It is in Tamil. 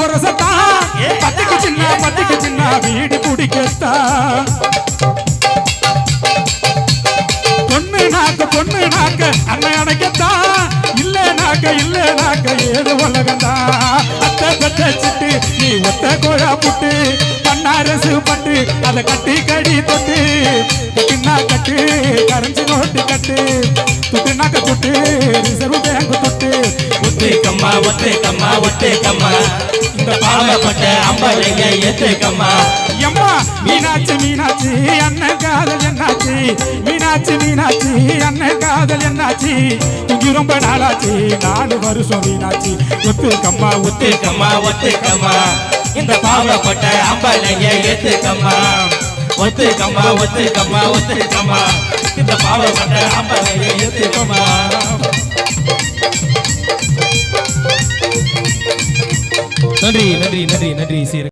உரசத்தா பத்துக்கு சின்ன வீடு குடிக்கத்தா பொண்ணு நாக்க அண்ணன் அடைக்கத்தா இல்ல நாக்க ஏது உலகந்தா அத்தை பெத்த சிட்டு நீ ஒத்த கோழா புட்டு பன்னாரசு பட்டு அதை கட்டி கடி தொட்டு கட்டினா கட்டு கரஞ்சி நோட்டு கட்டு துட்டு நாக்க தொட்டு ரிசர்வ் பேங்க் தொட்டு ஒத்துக்கம்மா இந்த பாவப்பட்ட அம்பளைய ஏத்துக்கம்மா எம்மா மீனாட்சி அண்ணன் காதல் என்னாச்சு மீனாட்சி அண்ணன் காதல் என்னாச்சு இங்கு ரொம்ப நாளாச்சு 4 வருஷம் மீனாட்சி ஒத்துக்கம்மா இந்த பாவப்பட்ட அம்பளைய ஏத்துக்கம்மா ஒத்துக்கம்மா இந்த பாவப்பட்ட அம்பளைய ஏத்துக்கம்மா நன்றி சீர